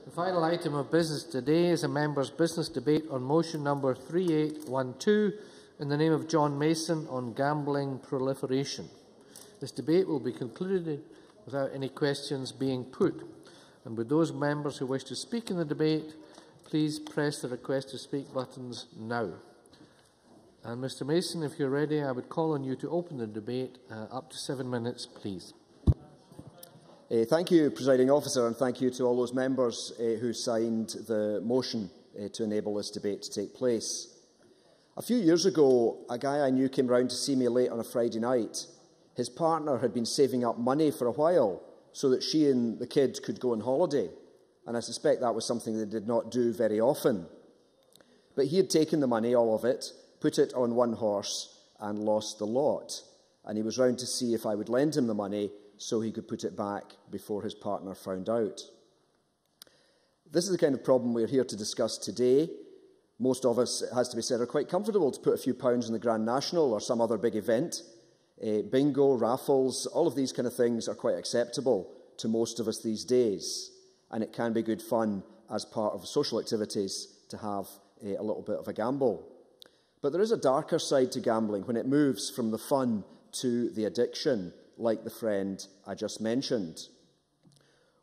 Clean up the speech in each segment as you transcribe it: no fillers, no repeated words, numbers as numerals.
The final item of business today is a members' business debate on motion number 3812 in the name of John Mason on gambling proliferation. This debate will be concluded without any questions being put. And with those members who wish to speak in the debate, please press the request to speak buttons now. And Mr Mason, if you're ready, I would call on you to open the debate. Up to 7 minutes, please. Thank you, Presiding Officer, and thank you to all those members who signed the motion to enable this debate to take place. A few years ago, a guy I knew came round to see me late on a Friday night. His partner had been saving up money for a while so that she and the kids could go on holiday, and I suspect that was something they did not do very often. But he had taken the money, all of it, put it on one horse and lost the lot, and he was round to see if I would lend him the money so he could put it back before his partner found out. This is the kind of problem we're here to discuss today. Most of us, it has to be said, are quite comfortable to put a few pounds in the Grand National or some other big event. Bingo, raffles, all of these kind of things are quite acceptable to most of us these days, and it can be good fun as part of social activities to have a little bit of a gamble. But there is a darker side to gambling when it moves from the fun to the addiction, like the friend I just mentioned.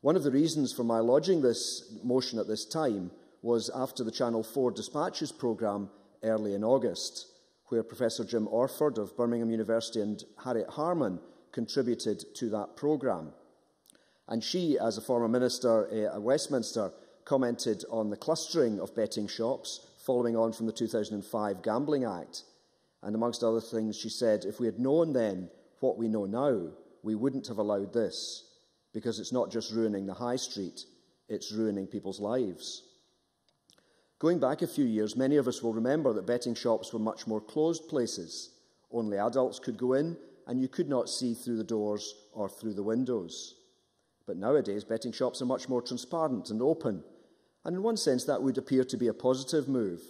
One of the reasons for my lodging this motion at this time was after the Channel 4 Dispatches programme early in August, where Professor Jim Orford of Birmingham University and Harriet Harman contributed to that programme. And she, as a former minister at Westminster, commented on the clustering of betting shops following on from the 2005 Gambling Act. And amongst other things, she said, if we had known then what we know now, we wouldn't have allowed this, because it's not just ruining the high street, it's ruining people's lives. Going back a few years, many of us will remember that betting shops were much more closed places. Only adults could go in, and you could not see through the doors or through the windows. But nowadays, betting shops are much more transparent and open, and in one sense that would appear to be a positive move.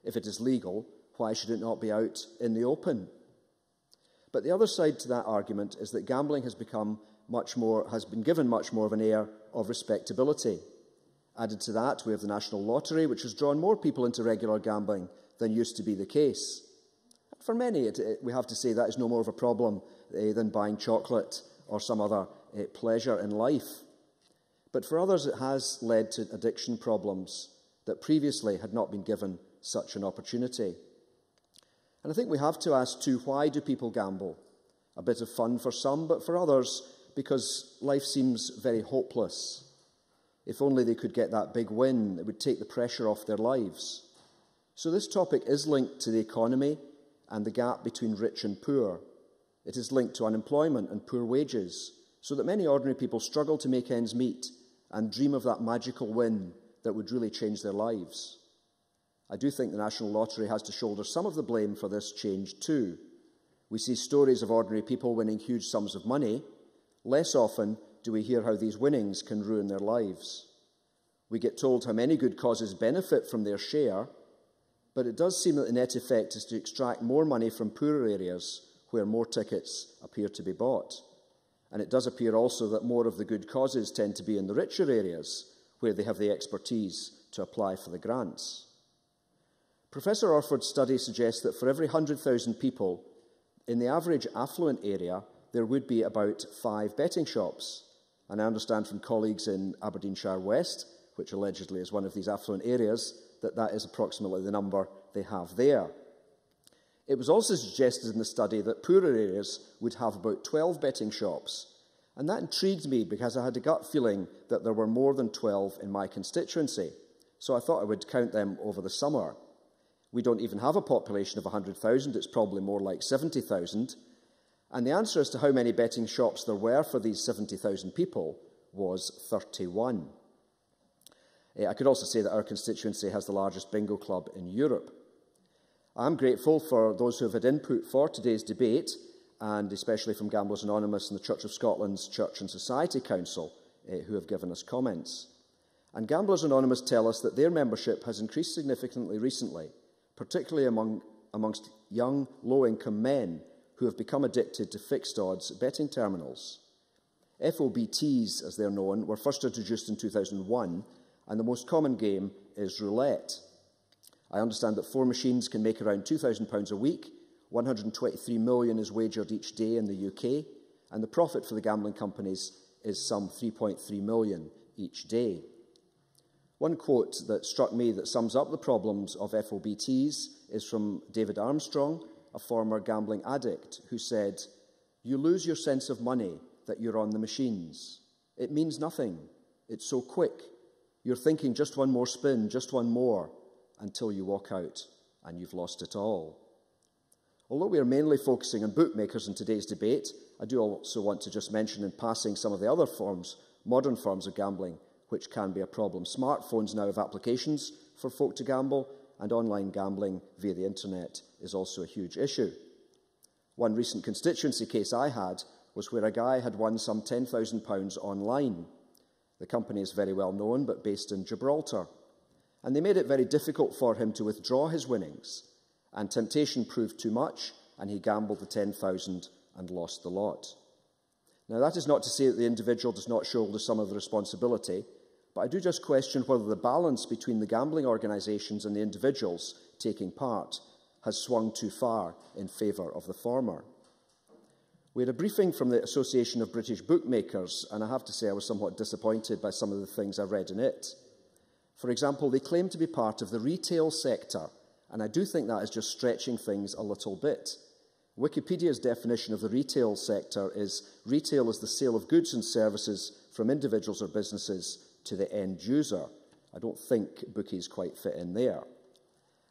If it is legal, why should it not be out in the open? But the other side to that argument is that gambling has been given much more of an air of respectability. Added to that, we have the National Lottery, which has drawn more people into regular gambling than used to be the case. For many, we have to say that is no more of a problem than buying chocolate or some other pleasure in life. But for others, it has led to addiction problems that previously had not been given such an opportunity. And I think we have to ask too, why do people gamble? A bit of fun for some, but for others, because life seems very hopeless. If only they could get that big win, it would take the pressure off their lives. So this topic is linked to the economy and the gap between rich and poor. It is linked to unemployment and poor wages, so that many ordinary people struggle to make ends meet and dream of that magical win that would really change their lives. I do think the National Lottery has to shoulder some of the blame for this change too. We see stories of ordinary people winning huge sums of money. Less often do we hear how these winnings can ruin their lives. We get told how many good causes benefit from their share, but it does seem that the net effect is to extract more money from poorer areas where more tickets appear to be bought. And it does appear also that more of the good causes tend to be in the richer areas where they have the expertise to apply for the grants. Professor Orford's study suggests that for every 100,000 people, in the average affluent area, there would be about 5 betting shops. And I understand from colleagues in Aberdeenshire West, which allegedly is one of these affluent areas, that that is approximately the number they have there. It was also suggested in the study that poorer areas would have about 12 betting shops. And that intrigued me because I had a gut feeling that there were more than 12 in my constituency. So I thought I would count them over the summer. We don't even have a population of 100,000, it's probably more like 70,000. And the answer as to how many betting shops there were for these 70,000 people was 31. I could also say that our constituency has the largest bingo club in Europe. I'm grateful for those who have had input for today's debate, and especially from Gamblers Anonymous and the Church of Scotland's Church and Society Council, who have given us comments. And Gamblers Anonymous tell us that their membership has increased significantly recently, particularly amongst young, low-income men who have become addicted to fixed odds betting terminals. FOBTs, as they're known, were first introduced in 2001 and the most common game is roulette. I understand that 4 machines can make around £2,000 a week, 123 million is wagered each day in the UK, and the profit for the gambling companies is some 3.3 million each day. One quote that struck me that sums up the problems of FOBTs is from David Armstrong, a former gambling addict, who said, "You lose your sense of money that you're on the machines. It means nothing. It's so quick. You're thinking just one more spin, just one more, until you walk out and you've lost it all." Although we are mainly focusing on bookmakers in today's debate, I do also want to just mention in passing some of the other forms, modern forms of gambling, which can be a problem. Smartphones now have applications for folk to gamble, and online gambling via the internet is also a huge issue. One recent constituency case I had was where a guy had won some £10,000 online. The company is very well known, but based in Gibraltar. And they made it very difficult for him to withdraw his winnings, and temptation proved too much, and he gambled the 10,000 and lost the lot. Now, that is not to say that the individual does not shoulder some of the responsibility, but I do just question whether the balance between the gambling organisations and the individuals taking part has swung too far in favour of the former. We had a briefing from the Association of British Bookmakers, and I have to say I was somewhat disappointed by some of the things I read in it. For example, they claim to be part of the retail sector, and I do think that is just stretching things a little bit. Wikipedia's definition of the retail sector is retail is the sale of goods and services from individuals or businesses to the end user. I don't think bookies quite fit in there.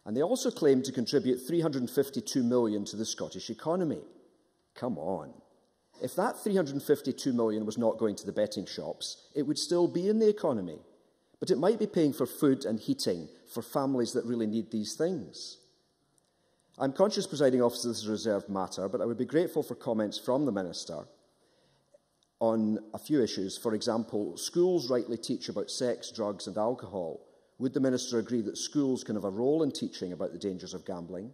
And they also claim to contribute £352 million to the Scottish economy. Come on. If that £352 million was not going to the betting shops, it would still be in the economy. But it might be paying for food and heating for families that really need these things. I'm conscious, Presiding Officer, this is a reserved matter, but I would be grateful for comments from the Minister on a few issues. For example, schools rightly teach about sex, drugs and alcohol. Would the Minister agree that schools can have a role in teaching about the dangers of gambling?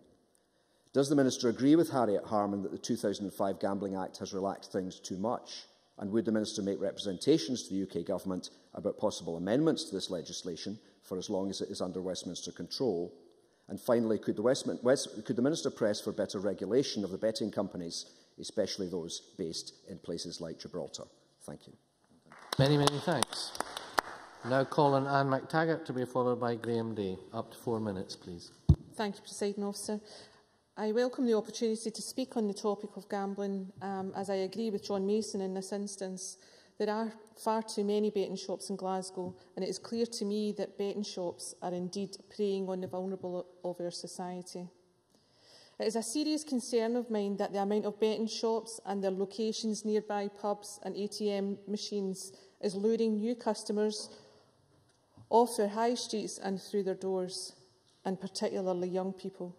Does the Minister agree with Harriet Harman that the 2005 Gambling Act has relaxed things too much? And would the Minister make representations to the UK Government about possible amendments to this legislation for as long as it is under Westminster control? And finally, could the Minister press for better regulation of the betting companies, especially those based in places like Gibraltar? Thank you. Many, many thanks. Now call on Anne McTaggart to be followed by Graham Day. Up to 4 minutes, please. Thank you, Presiding Officer. I welcome the opportunity to speak on the topic of gambling, as I agree with John Mason in this instance. There are far too many betting shops in Glasgow, and it is clear to me that betting shops are indeed preying on the vulnerable of our society. It is a serious concern of mine that the amount of betting shops and their locations nearby pubs and ATM machines is luring new customers off their high streets and through their doors, and particularly young people.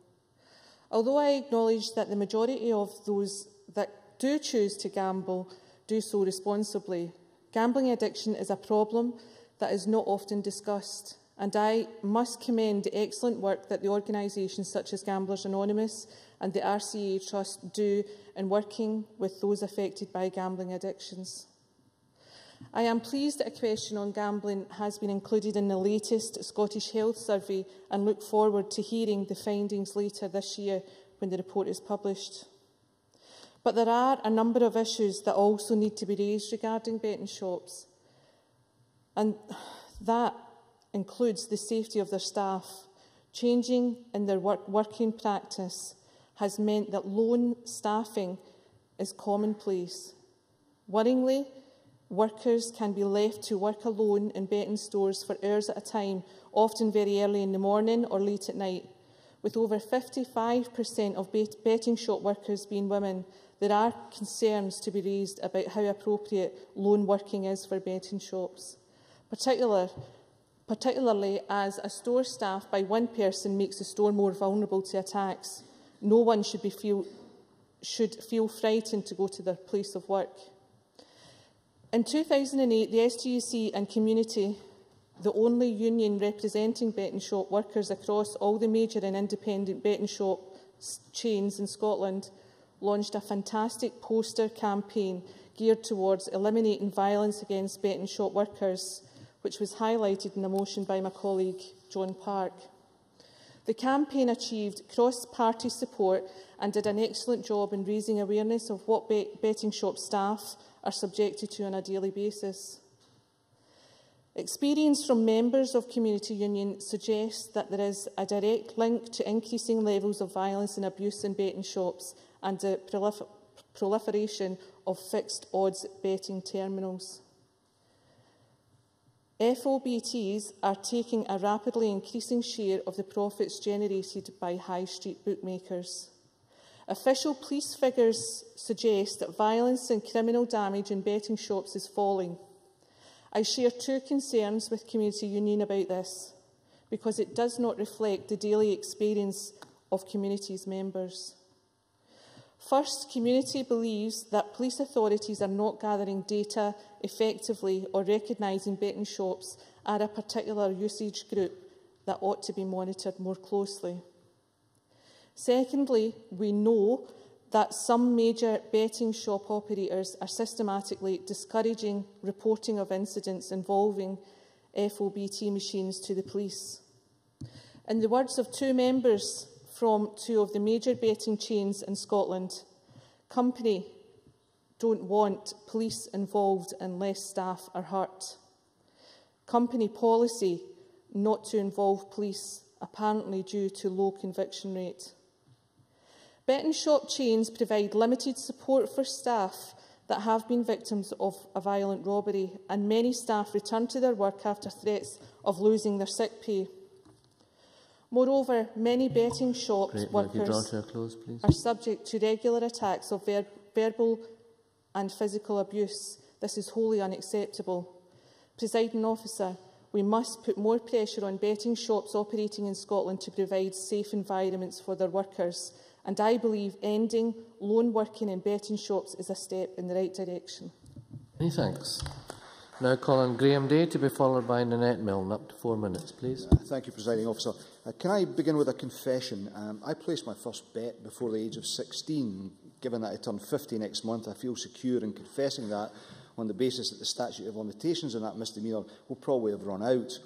Although I acknowledge that the majority of those that do choose to gamble do so responsibly, gambling addiction is a problem that is not often discussed, and I must commend the excellent work that the organisations such as Gamblers Anonymous and the RCA Trust do in working with those affected by gambling addictions. I am pleased that a question on gambling has been included in the latest Scottish Health Survey and look forward to hearing the findings later this year when the report is published. But there are a number of issues that also need to be raised regarding betting shops, and that includes the safety of their staff. Changing in their working practice has meant that lone staffing is commonplace. Worryingly, workers can be left to work alone in betting stores for hours at a time, often very early in the morning or late at night. With over 55% of betting shop workers being women, there are concerns to be raised about how appropriate lone working is for betting shops, particularly as a store staffed by one person makes the store more vulnerable to attacks. No one should feel frightened to go to their place of work. In 2008, the SGUC and Community, the only union representing betting shop workers across all the major and independent betting shop chains in Scotland, launched a fantastic poster campaign geared towards eliminating violence against betting shop workers, which was highlighted in a motion by my colleague John Park. The campaign achieved cross-party support and did an excellent job in raising awareness of what betting shop staff are subjected to on a daily basis. Experience from members of Community Union suggests that there is a direct link to increasing levels of violence and abuse in betting shops and the proliferation of fixed odds betting terminals. FOBTs are taking a rapidly increasing share of the profits generated by high street bookmakers. Official police figures suggest that violence and criminal damage in betting shops is falling. I share two concerns with Community Union about this, because it does not reflect the daily experience of Community's members. First, Community believes that police authorities are not gathering data effectively or recognising betting shops are a particular usage group that ought to be monitored more closely. Secondly, we know that some major betting shop operators are systematically discouraging reporting of incidents involving FOBT machines to the police. In the words of two members from two of the major betting chains in Scotland, company don't want police involved unless staff are hurt. Company policy not to involve police, apparently due to low conviction rate. Betting shop chains provide limited support for staff that have been victims of a violent robbery, and many staff return to their work after threats of losing their sick pay. Moreover, many betting shops workers are subject to regular attacks of verbal and physical abuse. This is wholly unacceptable. Presiding Officer, we must put more pressure on betting shops operating in Scotland to provide safe environments for their workers, and I believe ending lone working in betting shops is a step in the right direction. Many thanks. Now call on Graham Day to be followed by Nanette Milne. Up to 4 minutes, please. Thank you, Presiding Officer. Can I begin with a confession? I placed my first bet before the age of 16. Given that I turn 50 next month, I feel secure in confessing that on the basis that the statute of limitations on that misdemeanour will probably have run out.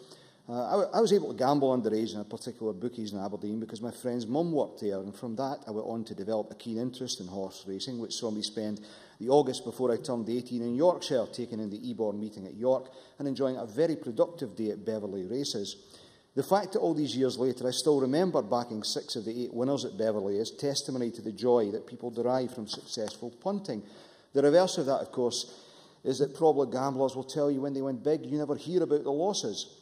I was able to gamble underage in a particular bookies in Aberdeen because my friend's mum worked there, and from that I went on to develop a keen interest in horse racing, which saw me spend the August before I turned 18 in Yorkshire, taking in the Eborn meeting at York and enjoying a very productive day at Beverley Races. The fact that all these years later I still remember backing 6 of the 8 winners at Beverley is testimony to the joy that people derive from successful punting. The reverse of that, of course, is that probably gamblers will tell you when they win big, you never hear about the losses.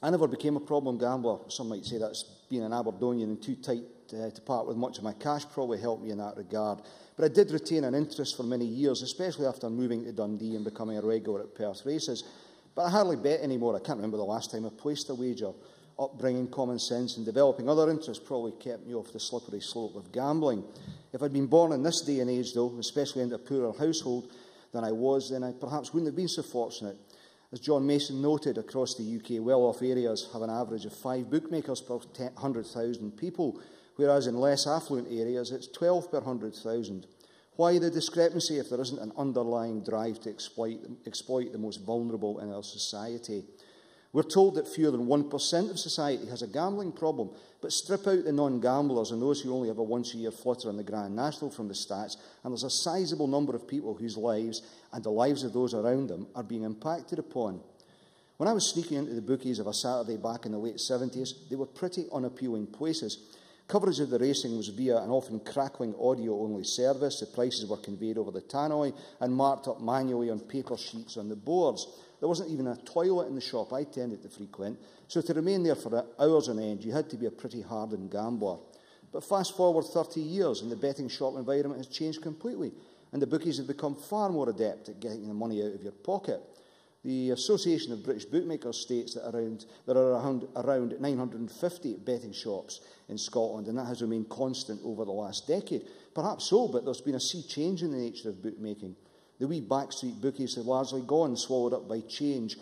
I never became a problem gambler. Some might say that's being an Aberdonian and too tight to part with much of my cash probably helped me in that regard. But I did retain an interest for many years, especially after moving to Dundee and becoming a regular at Perth races. But I hardly bet anymore. I can't remember the last time I placed a wager. Upbringing, common sense and developing other interests probably kept me off the slippery slope of gambling. If I'd been born in this day and age, though, especially in a poorer household than I was, then I perhaps wouldn't have been so fortunate. As John Mason noted, across the UK, well-off areas have an average of 5 bookmakers per 100,000 people, whereas in less affluent areas it's 12 per 100,000. Why the discrepancy if there isn't an underlying drive to exploit the most vulnerable in our society? We're told that fewer than 1% of society has a gambling problem, but strip out the non-gamblers and those who only have a once-a-year flutter on the Grand National from the stats, and there's a sizable number of people whose lives and the lives of those around them are being impacted upon. When I was sneaking into the bookies of a Saturday back in the late 70s, they were pretty unappealing places. Coverage of the racing was via an often crackling audio-only service. The prices were conveyed over the tannoy and marked up manually on paper sheets on the boards. There wasn't even a toilet in the shop I tended to frequent, so to remain there for hours on end, you had to be a pretty hardened gambler. But fast forward 30 years and the betting shop environment has changed completely, and the bookies have become far more adept at getting the money out of your pocket. The Association of British Bookmakers states that there are around 950 betting shops in Scotland, and that has remained constant over the last decade. Perhaps so, but there's been a sea change in the nature of bookmaking. The wee backstreet bookies have largely gone, swallowed up by chains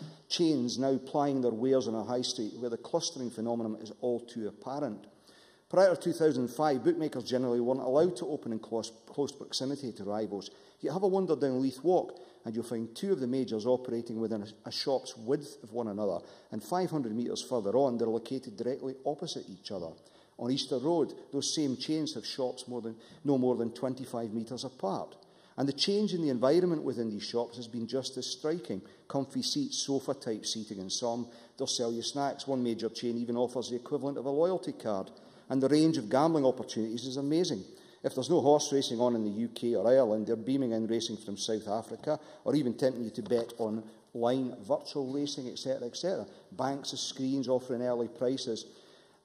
now plying their wares on a high street, where the clustering phenomenon is all too apparent. Prior to 2005, bookmakers generally weren't allowed to open in close proximity to rivals. Yet have a wander down Leith Walk, and you'll find two of the majors operating within a shop's width of one another, and 500 metres further on, they're located directly opposite each other. On Easter Road, those same chains have shops no more than 25 metres apart. And the change in the environment within these shops has been just as striking. Comfy seats, sofa-type seating in some. They'll sell you snacks. One major chain even offers the equivalent of a loyalty card. And the range of gambling opportunities is amazing. If there's no horse racing on in the UK or Ireland, they're beaming in racing from South Africa, or even tempting you to bet online virtual racing, etc., etc. Banks of screens offering early prices.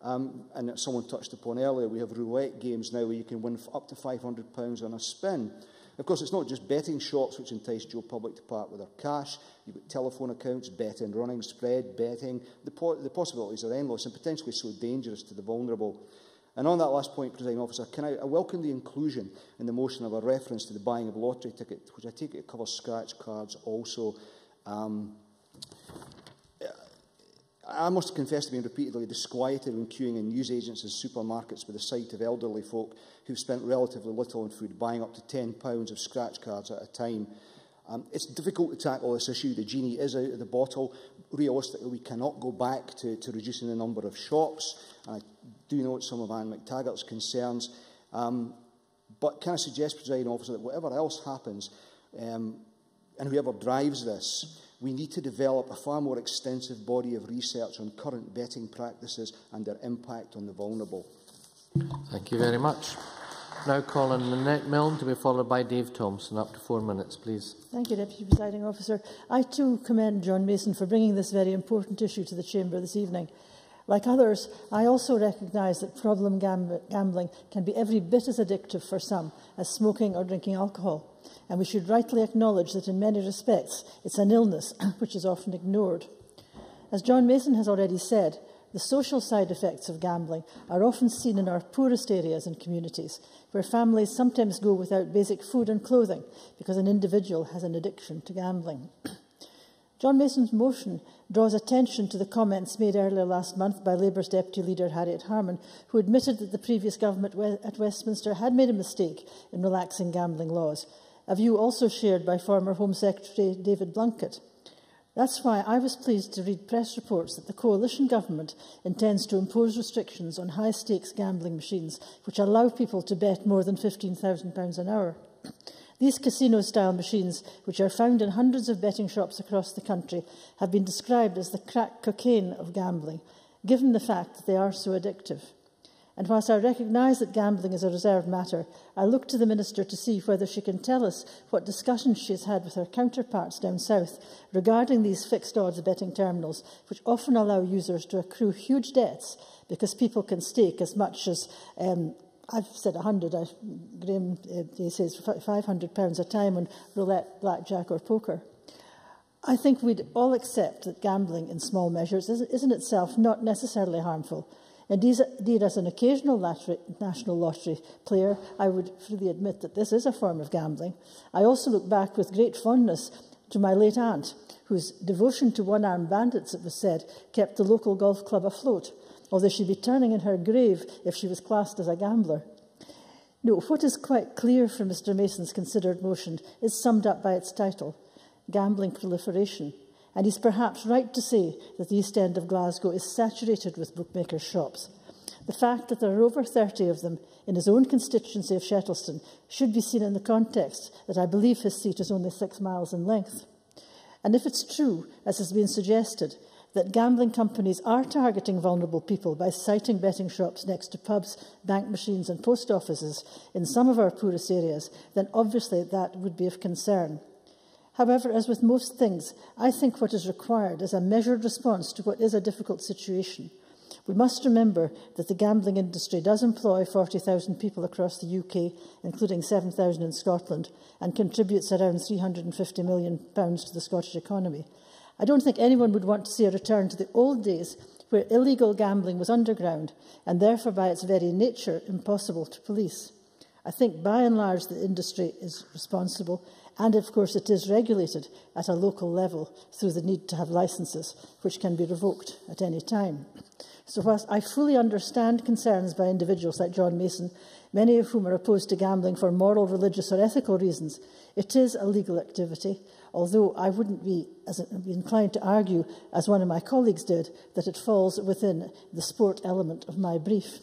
And someone touched upon earlier, we have roulette games now where you can win up to £500 on a spin. Of course, it's not just betting shops which entice Joe Public to part with their cash. You've got telephone accounts, betting, running, spread, betting. The possibilities are endless and potentially so dangerous to the vulnerable. And on that last point, Presiding Officer, I welcome the inclusion in the motion of a reference to the buying of lottery tickets, which I take it covers scratch cards also. I must confess to being repeatedly disquieted when queuing in newsagents and supermarkets with the sight of elderly folk who've spent relatively little on food, buying up to £10 of scratch cards at a time. It's difficult to tackle this issue. The genie is out of the bottle. Realistically, we cannot go back to reducing the number of shops. I do note some of Anne McTaggart's concerns. But can I suggest, Presiding Officer, that whatever else happens, and whoever drives this, we need to develop a far more extensive body of research on current betting practices and their impact on the vulnerable. Thank you very much. Now call on Lynette Milne to be followed by Dave Thompson. Up to 4 minutes, please. Thank you, Deputy Presiding Officer. I too commend John Mason for bringing this very important issue to the Chamber this evening. Like others, I also recognise that problem gambling can be every bit as addictive for some as smoking or drinking alcohol. And we should rightly acknowledge that in many respects it's an illness which is often ignored. As John Mason has already said, the social side effects of gambling are often seen in our poorest areas and communities, where families sometimes go without basic food and clothing because an individual has an addiction to gambling. John Mason's motion draws attention to the comments made earlier last month by Labour's Deputy Leader Harriet Harman, who admitted that the previous government at Westminster had made a mistake in relaxing gambling laws, a view also shared by former Home Secretary David Blunkett. That's why I was pleased to read press reports that the coalition government intends to impose restrictions on high-stakes gambling machines which allow people to bet more than £15,000 an hour. These casino-style machines, which are found in hundreds of betting shops across the country, have been described as the crack cocaine of gambling, given the fact that they are so addictive. And whilst I recognise that gambling is a reserved matter, I look to the Minister to see whether she can tell us what discussions she has had with her counterparts down south regarding these fixed odds betting terminals, which often allow users to accrue huge debts because people can stake as much as, I've said 100, Graham says £500 a time on roulette, blackjack or poker. I think we'd all accept that gambling in small measures is in itself not necessarily harmful. Indeed, as an occasional national lottery player, I would freely admit that this is a form of gambling. I also look back with great fondness to my late aunt, whose devotion to one-armed bandits, it was said, kept the local golf club afloat, although she'd be turning in her grave if she was classed as a gambler. No, what is quite clear from Mr Mason's considered motion is summed up by its title, Gambling Proliferation. And he's perhaps right to say that the East End of Glasgow is saturated with bookmakers' shops. The fact that there are over 30 of them in his own constituency of Shettleston should be seen in the context that I believe his seat is only 6 miles in length. And if it's true, as has been suggested, that gambling companies are targeting vulnerable people by siting betting shops next to pubs, bank machines and post offices in some of our poorest areas, then obviously that would be of concern. However, as with most things, I think what is required is a measured response to what is a difficult situation. We must remember that the gambling industry does employ 40,000 people across the UK, including 7,000 in Scotland, and contributes around £350 million to the Scottish economy. I don't think anyone would want to see a return to the old days where illegal gambling was underground and therefore by its very nature impossible to police. I think by and large the industry is responsible, and of course it is regulated at a local level through the need to have licences, which can be revoked at any time. So whilst I fully understand concerns by individuals like John Mason, many of whom are opposed to gambling for moral, religious or ethical reasons. It is a legal activity, although I wouldn't be inclined to argue, as one of my colleagues did, that it falls within the sport element of my brief.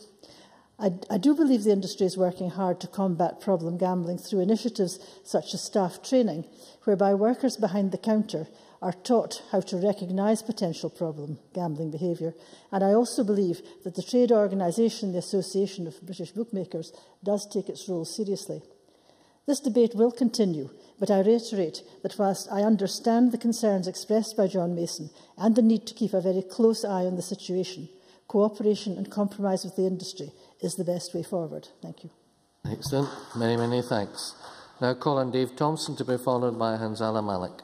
I do believe the industry is working hard to combat problem gambling through initiatives such as staff training, whereby workers behind the counter are taught how to recognise potential problem gambling behaviour. And I also believe that the trade organisation, the Association of British Bookmakers, does take its role seriously. This debate will continue, but I reiterate that whilst I understand the concerns expressed by John Mason and the need to keep a very close eye on the situation, cooperation and compromise with the industry is the best way forward. Thank you. Excellent. Many, many thanks. Now call on Dave Thompson to be followed by Hanzala Malik.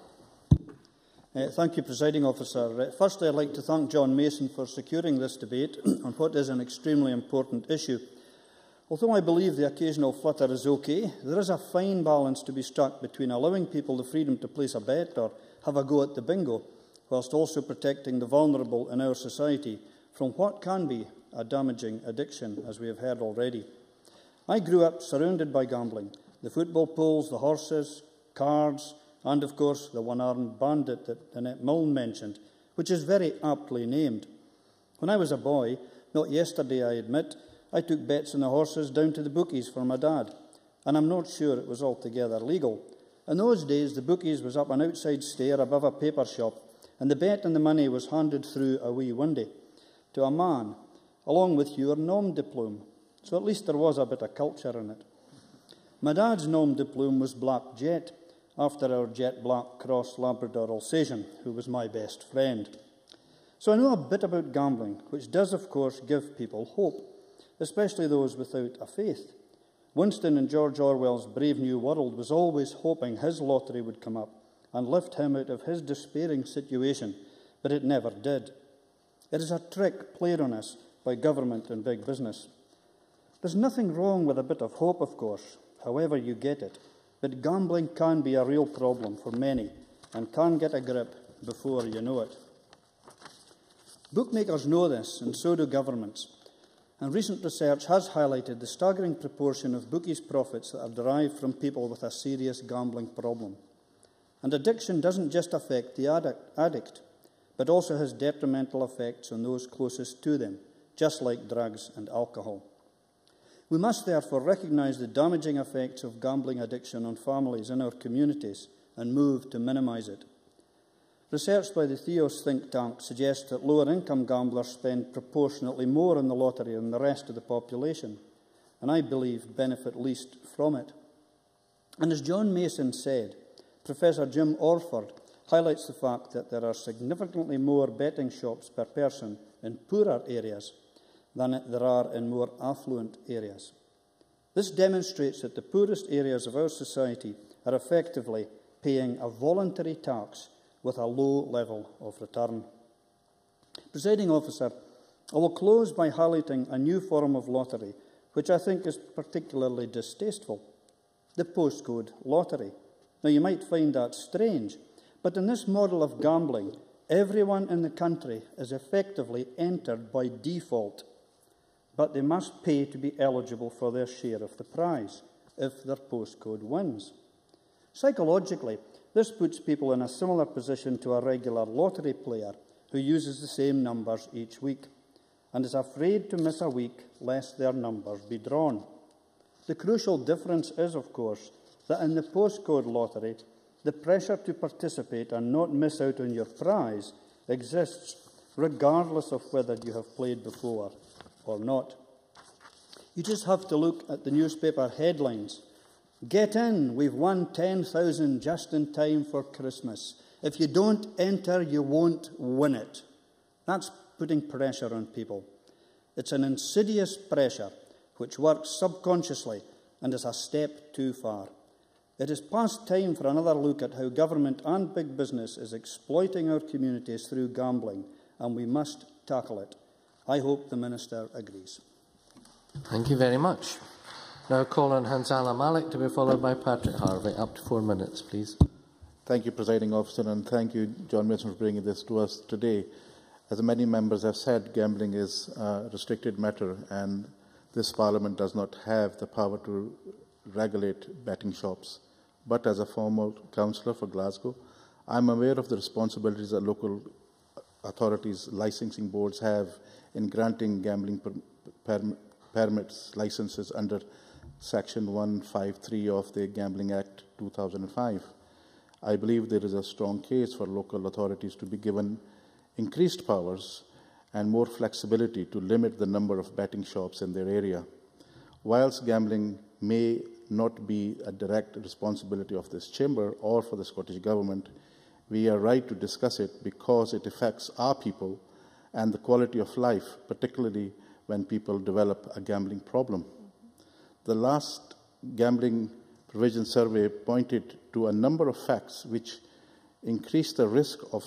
Thank you, Presiding Officer. Firstly, I'd like to thank John Mason for securing this debate on what is an extremely important issue. Although I believe the occasional flutter is okay, there is a fine balance to be struck between allowing people the freedom to place a bet or have a go at the bingo, whilst also protecting the vulnerable in our society from what can be a damaging addiction, as we have heard already. I grew up surrounded by gambling: the football pools, the horses, cards, and, of course, the one-armed bandit that Annette Milne mentioned, which is very aptly named. When I was a boy, not yesterday I admit, I took bets on the horses down to the bookies for my dad, and I'm not sure it was altogether legal. In those days, the bookies was up an outside stair above a paper shop, and the bet and the money was handed through a wee windy to a man, along with your nom de plume, so at least there was a bit of culture in it. My dad's nom de plume was Black Jet, after our jet black cross Labrador Alsatian, who was my best friend. So I know a bit about gambling, which does, of course, give people hope, especially those without a faith. Winston in George Orwell's Brave New World was always hoping his lottery would come up and lift him out of his despairing situation, but it never did. It is a trick played on us by government and big business. There's nothing wrong with a bit of hope, of course, however you get it. But gambling can be a real problem for many and can get a grip before you know it. Bookmakers know this, and so do governments. And recent research has highlighted the staggering proportion of bookies' profits that are derived from people with a serious gambling problem. And addiction doesn't just affect the addict, but also has detrimental effects on those closest to them, just like drugs and alcohol. We must therefore recognise the damaging effects of gambling addiction on families in our communities and move to minimise it. Research by the Theos think tank suggests that lower-income gamblers spend proportionately more on the lottery than the rest of the population, and I believe benefit least from it. And as John Mason said, Professor Jim Orford highlights the fact that there are significantly more betting shops per person in poorer areas than there are in more affluent areas. This demonstrates that the poorest areas of our society are effectively paying a voluntary tax with a low level of return. Presiding Officer, I will close by highlighting a new form of lottery, which I think is particularly distasteful: the postcode lottery. Now, you might find that strange, but in this model of gambling, everyone in the country is effectively entered by default, but they must pay to be eligible for their share of the prize if their postcode wins. Psychologically, this puts people in a similar position to a regular lottery player who uses the same numbers each week and is afraid to miss a week lest their numbers be drawn. The crucial difference is, of course, that in the postcode lottery, the pressure to participate and not miss out on your prize exists regardless of whether you have played before or not. You just have to look at the newspaper headlines. Get in, we've won 10,000 just in time for Christmas. If you don't enter, you won't win it. That's putting pressure on people. It's an insidious pressure which works subconsciously and is a step too far. It is past time for another look at how government and big business is exploiting our communities through gambling, and we must tackle it. I hope the Minister agrees. Thank you very much. Now call on Hanzala Malik to be followed by Patrick Harvey. Up to 4 minutes, please. Thank you, Presiding Officer, and thank you, John Mason, for bringing this to us today. As many members have said, gambling is a restricted matter, and this Parliament does not have the power to regulate betting shops. But as a former councillor for Glasgow, I'm aware of the responsibilities that local authorities, licensing boards have in granting gambling permits, licenses under Section 153 of the Gambling Act 2005. I believe there is a strong case for local authorities to be given increased powers and more flexibility to limit the number of betting shops in their area. Whilst gambling may not be a direct responsibility of this chamber or for the Scottish Government, we are right to discuss it because it affects our people and the quality of life, particularly when people develop a gambling problem. The last gambling provision survey pointed to a number of facts which increase the risk of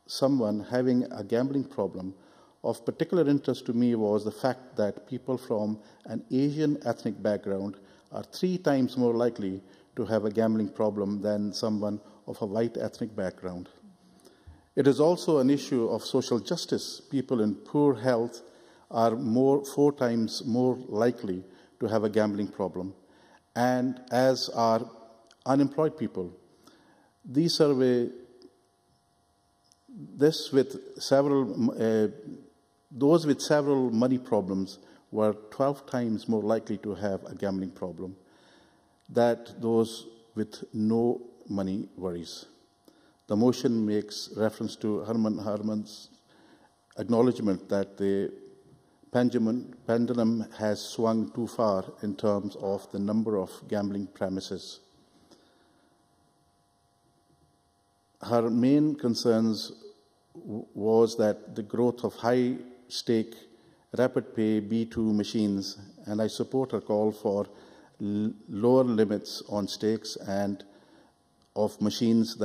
someone having a gambling problem. Of particular interest to me was the fact that people from an Asian ethnic background are 3 times more likely to have a gambling problem than someone of a white ethnic background. It is also an issue of social justice. People in poor health are 4 times more likely to have a gambling problem, and as are unemployed people. These survey this with those with several money problems were 12 times more likely to have a gambling problem than those with no money worries. The motion makes reference to Herman Herman's acknowledgement that the pendulum has swung too far in terms of the number of gambling premises. Her main concerns was that the growth of high-stake, rapid-pay B2 machines, and I support her call for lower limits on stakes and of machines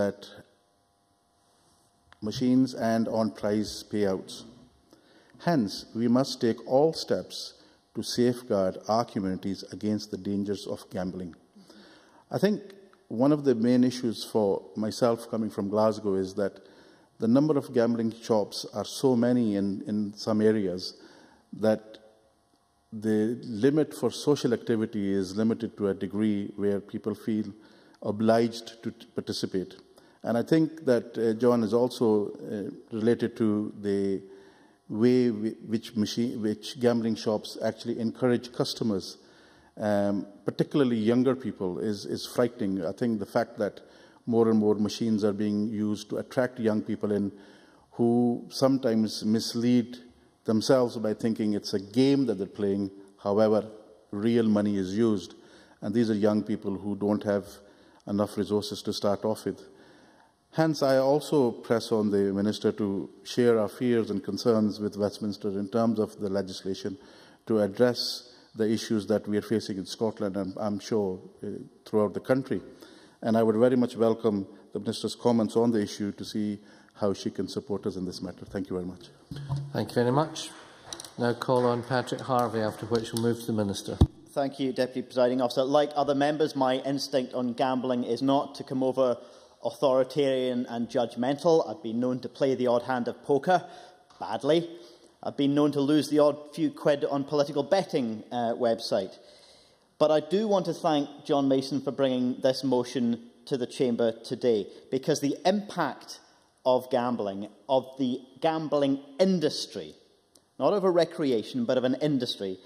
and on prize payouts. Hence, we must take all steps to safeguard our communities against the dangers of gambling. I think one of the main issues for myself coming from Glasgow is that the number of gambling shops are so many in some areas that the limit for social activity is limited to a degree where people feel obliged to participate. And I think that, John, is also related to the way which gambling shops actually encourage customers, particularly younger people, is frightening. I think the fact that more and more machines are being used to attract young people in who sometimes mislead themselves by thinking it's a game that they're playing, however, real money is used. And these are young people who don't have enough resources to start off with. Hence, I also press on the Minister to share our fears and concerns with Westminster in terms of the legislation to address the issues that we are facing in Scotland and I'm sure throughout the country. And I would very much welcome the Minister's comments on the issue to see how she can support us in this matter. Thank you very much. Thank you very much. Now call on Patrick Harvey, after which we'll move to the Minister. Thank you, Deputy Presiding Officer. Like other members, my instinct on gambling is not to come over authoritarian and judgmental. I've been known to play the odd hand of poker, badly. I've been known to lose the odd few quid on political betting website. But I do want to thank John Mason for bringing this motion to the Chamber today, because the impact of gambling, of the gambling industry, not of a recreation, but of an industry,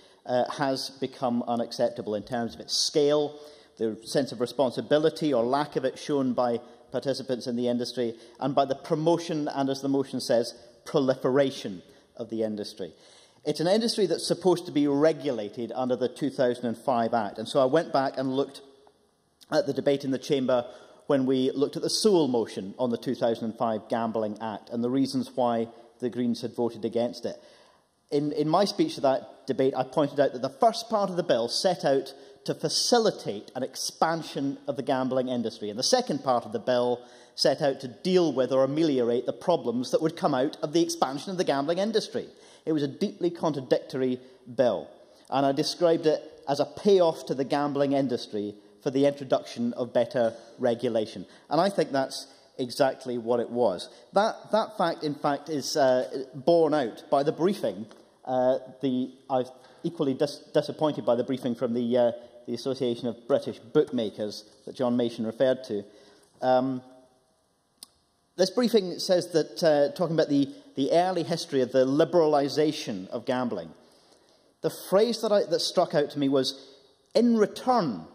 has become unacceptable in terms of its scale, the sense of responsibility or lack of it shown by participants in the industry, and by the promotion and, as the motion says, proliferation of the industry. It's an industry that's supposed to be regulated under the 2005 Act. And so I went back and looked at the debate in the Chamber when we looked at the Sewell motion on the 2005 Gambling Act and the reasons why the Greens had voted against it. In my speech to that debate, I pointed out that the first part of the bill set out to facilitate an expansion of the gambling industry, and the second part of the bill set out to deal with or ameliorate the problems that would come out of the expansion of the gambling industry. It was a deeply contradictory bill, and I described it as a payoff to the gambling industry for the introduction of better regulation. And I think that's exactly what it was. That fact, in fact, is borne out by the briefing I equally disappointed by the briefing from the Association of British Bookmakers that John Mason referred to. This briefing says that, talking about the early history of the liberalisation of gambling, the phrase that struck out to me was, in return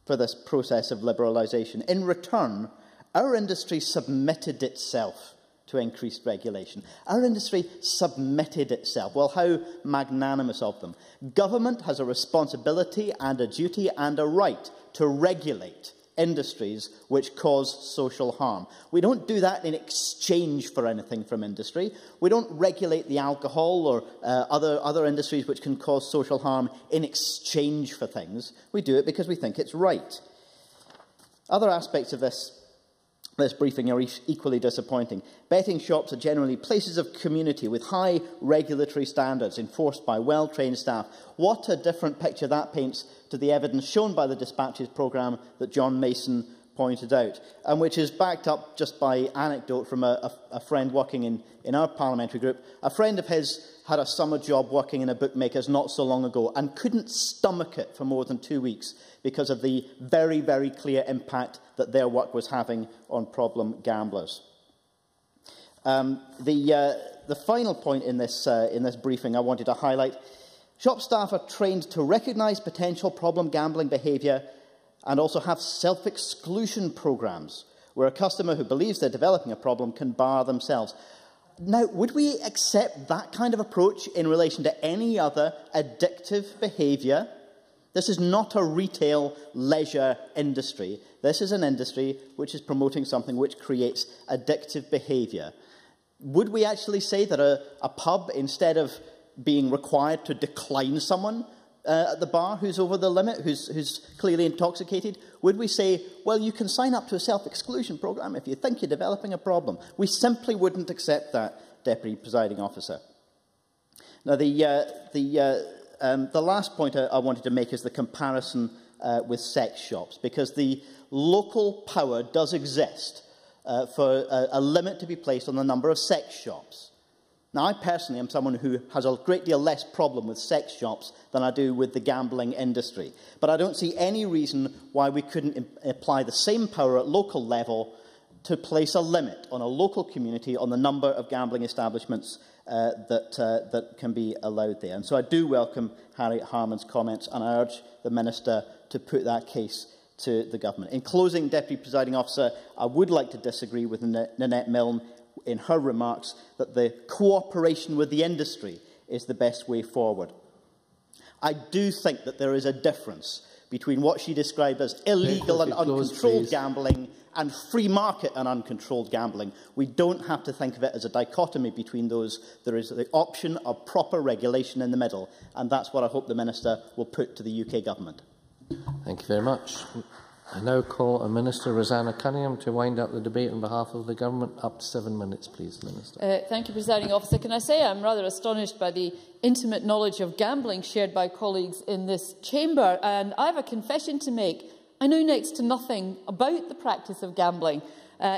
for this process of liberalisation, in return, our industry submitted itself to increased regulation. Our industry submitted itself. Well, how magnanimous of them. Government has a responsibility and a duty and a right to regulate industries which cause social harm. We don't do that in exchange for anything from industry. We don't regulate the alcohol or other industries which can cause social harm in exchange for things. We do it because we think it's right. Other aspects of this briefing are equally disappointing. Betting shops are generally places of community with high regulatory standards enforced by well-trained staff. What a different picture that paints to the evidence shown by the Dispatches programme that John Mason pointed out, and which is backed up just by anecdote from a friend working in our parliamentary group. A friend of his had a summer job working in a bookmaker's not so long ago and couldn't stomach it for more than 2 weeks because of the very, very clear impact that their work was having on problem gamblers. The final point in this briefing I wanted to highlight: shop staff are trained to recognise potential problem gambling behaviour and also have self-exclusion programmes where a customer who believes they're developing a problem can bar themselves. Now, would we accept that kind of approach in relation to any other addictive behaviour? This is not a retail leisure industry. This is an industry which is promoting something which creates addictive behaviour. Would we actually say that a pub, instead of being required to decline someone at the bar who's over the limit, who's clearly intoxicated, would we say, well, you can sign up to a self-exclusion programme if you think you're developing a problem? We simply wouldn't accept that, Deputy Presiding Officer. Now, the last point I wanted to make is the comparison with sex shops, because the local power does exist for a limit to be placed on the number of sex shops. Now, I personally am someone who has a great deal less problem with sex shops than I do with the gambling industry. But I don't see any reason why we couldn't apply the same power at local level to place a limit on a local community on the number of gambling establishments that can be allowed there. And so I do welcome Harriet Harman's comments, and I urge the Minister to put that case to the Government. In closing, Deputy Presiding Officer, I would like to disagree with Nanette Milne in her remarks that the cooperation with the industry is the best way forward. I do think that there is a difference between what she described as illegal and uncontrolled gambling and free market and uncontrolled gambling. We don't have to think of it as a dichotomy between those. There is the option of proper regulation in the middle, and that's what I hope the Minister will put to the UK Government. Thank you very much. I now call on Minister Rosanna Cunningham to wind up the debate on behalf of the Government. Up to 7 minutes, please, Minister. Thank you, Presiding Officer. Can I say I'm rather astonished by the intimate knowledge of gambling shared by colleagues in this chamber, and I have a confession to make. I know next to nothing about the practice of gambling,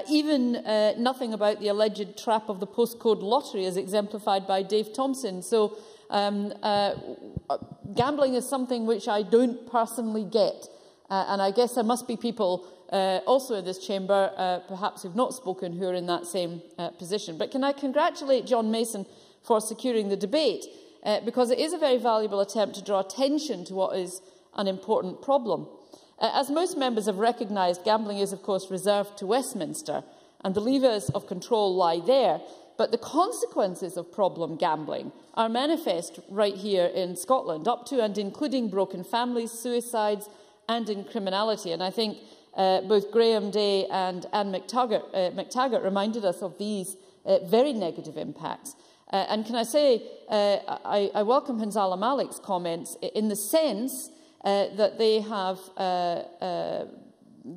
even nothing about the alleged trap of the postcode lottery as exemplified by Dave Thompson. So gambling is something which I don't personally get. And I guess there must be people also in this chamber, perhaps who've not spoken, who are in that same position. But can I congratulate John Mason for securing the debate, because it is a very valuable attempt to draw attention to what is an important problem. As most members have recognised, gambling is, of course, reserved to Westminster, and the levers of control lie there. But the consequences of problem gambling are manifest right here in Scotland, up to and including broken families, suicides, and in criminality. And I think both Graham Day and Anne McTaggart reminded us of these very negative impacts. And can I say, I welcome Hanzala Malik's comments in the sense that they have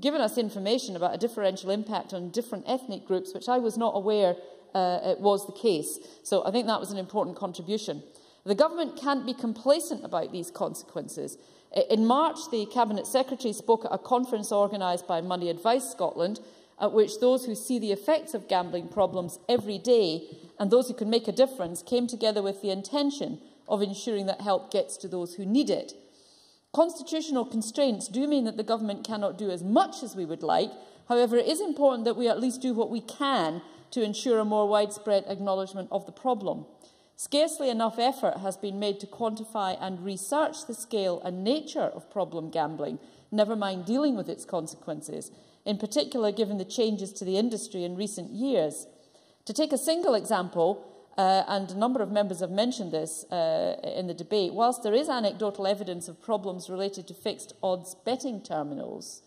given us information about a differential impact on different ethnic groups, which I was not aware it was the case. So I think that was an important contribution. The Government can't be complacent about these consequences. In March, the Cabinet Secretary spoke at a conference organised by Money Advice Scotland, at which those who see the effects of gambling problems every day and those who can make a difference came together with the intention of ensuring that help gets to those who need it. Constitutional constraints do mean that the government cannot do as much as we would like. However, it is important that we at least do what we can to ensure a more widespread acknowledgement of the problem. Scarcely enough effort has been made to quantify and research the scale and nature of problem gambling, never mind dealing with its consequences, in particular given the changes to the industry in recent years. To take a single example, and a number of members have mentioned this in the debate, whilst there is anecdotal evidence of problems related to fixed odds betting terminals,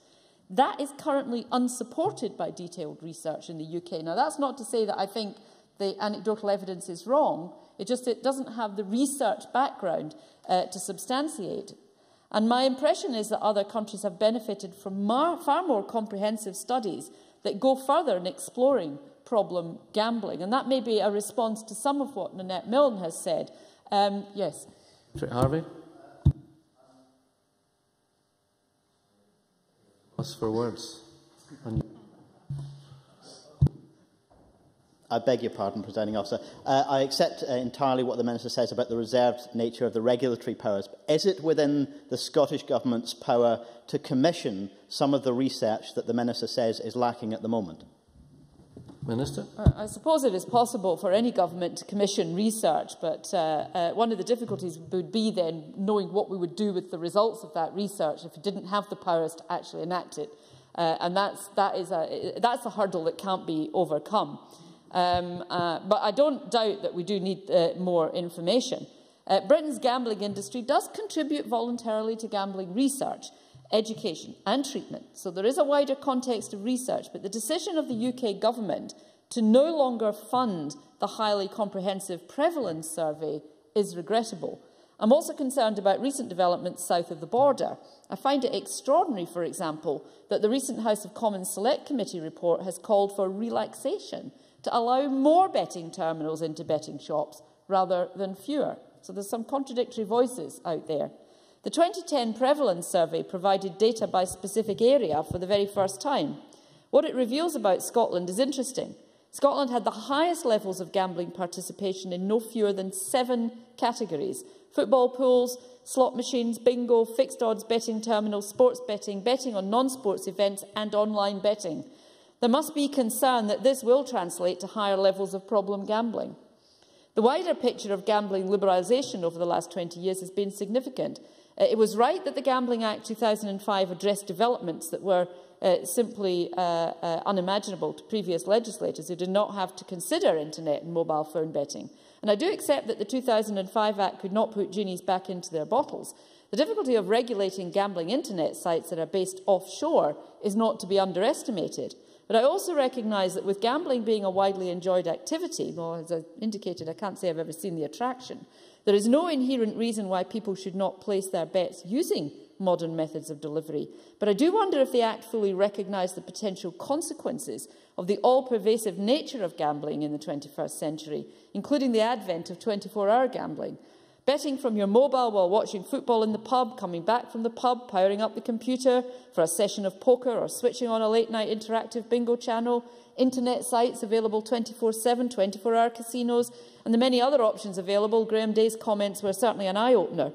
that is currently unsupported by detailed research in the UK. Now, that's not to say that I think the anecdotal evidence is wrong. It doesn't have the research background to substantiate. And my impression is that other countries have benefited from far more comprehensive studies that go further in exploring problem gambling. And that may be a response to some of what Nanette Milne has said. Yes. Harvey? Us for words. I beg your pardon, Presiding Officer. I accept entirely what the Minister says about the reserved nature of the regulatory powers. But is it within the Scottish Government's power to commission some of the research that the Minister says is lacking at the moment? Minister? I suppose it is possible for any government to commission research, but one of the difficulties would be then knowing what we would do with the results of that research if we didn't have the powers to actually enact it. And that's a hurdle that can't be overcome. But I don't doubt that we do need more information. Britain's gambling industry does contribute voluntarily to gambling research, education and treatment. So there is a wider context of research, but the decision of the UK government to no longer fund the highly comprehensive prevalence survey is regrettable. I'm also concerned about recent developments south of the border. I find it extraordinary, for example, that the recent House of Commons Select Committee report has called for relaxation to allow more betting terminals into betting shops rather than fewer. So there's some contradictory voices out there. The 2010 prevalence survey provided data by specific area for the very first time. What it reveals about Scotland is interesting. Scotland had the highest levels of gambling participation in no fewer than 7 categories: football pools, slot machines, bingo, fixed odds betting terminals, sports betting, betting on non-sports events and online betting. There must be concern that this will translate to higher levels of problem gambling. The wider picture of gambling liberalisation over the last 20 years has been significant. It was right that the Gambling Act 2005 addressed developments that were simply unimaginable to previous legislators who did not have to consider internet and mobile phone betting. And I do accept that the 2005 Act could not put genies back into their bottles. The difficulty of regulating gambling internet sites that are based offshore is not to be underestimated. But I also recognise that with gambling being a widely enjoyed activity, well, as I indicated, I can't say I've ever seen the attraction, there is no inherent reason why people should not place their bets using modern methods of delivery. But I do wonder if the Act fully recognised the potential consequences of the all-pervasive nature of gambling in the 21st century, including the advent of 24-hour gambling. Betting from your mobile while watching football in the pub, coming back from the pub, powering up the computer for a session of poker or switching on a late-night interactive bingo channel, internet sites available 24/7, 24-hour casinos, and the many other options available. Graham Day's comments were certainly an eye-opener.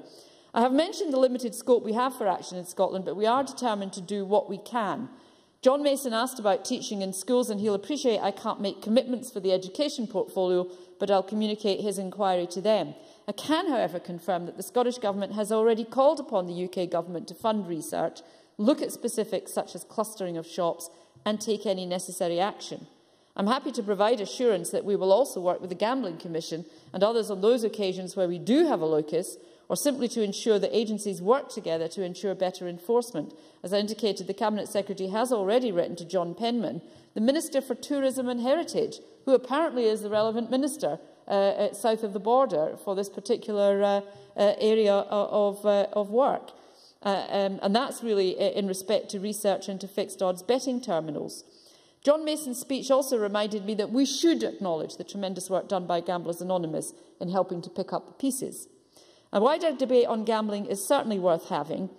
I have mentioned the limited scope we have for action in Scotland, but we are determined to do what we can. John Mason asked about teaching in schools, and he'll appreciate I can't make commitments for the education portfolio, but I'll communicate his inquiry to them. I can, however, confirm that the Scottish Government has already called upon the UK Government to fund research, look at specifics such as clustering of shops, and take any necessary action. I'm happy to provide assurance that we will also work with the Gambling Commission and others on those occasions where we do have a locus, or simply to ensure that agencies work together to ensure better enforcement. As I indicated, the Cabinet Secretary has already written to John Penman, the Minister for Tourism and Heritage, who apparently is the relevant minister south of the border for this particular area of work. And that's really in respect to research into fixed odds betting terminals. John Mason's speech also reminded me that we should acknowledge the tremendous work done by Gamblers Anonymous in helping to pick up the pieces. A wider debate on gambling is certainly worth having.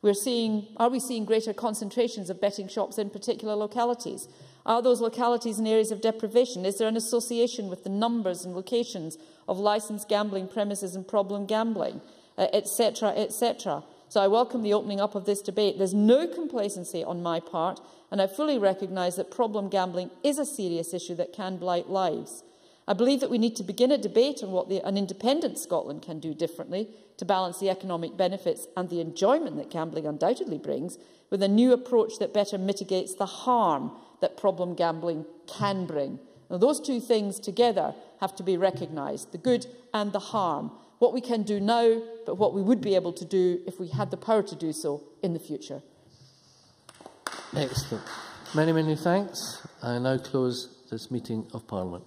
Are we seeing greater concentrations of betting shops in particular localities? Are those localities in areas of deprivation? Is there an association with the numbers and locations of licensed gambling premises and problem gambling, etc., etc.? So I welcome the opening up of this debate. There's no complacency on my part, and I fully recognise that problem gambling is a serious issue that can blight lives. I believe that we need to begin a debate on what an independent Scotland can do differently to balance the economic benefits and the enjoyment that gambling undoubtedly brings with a new approach that better mitigates the harm that problem gambling can bring. Now, those two things together have to be recognised, the good and the harm. What we can do now, but what we would be able to do if we had the power to do so in the future. Excellent. Many, many thanks. I now close this meeting of Parliament.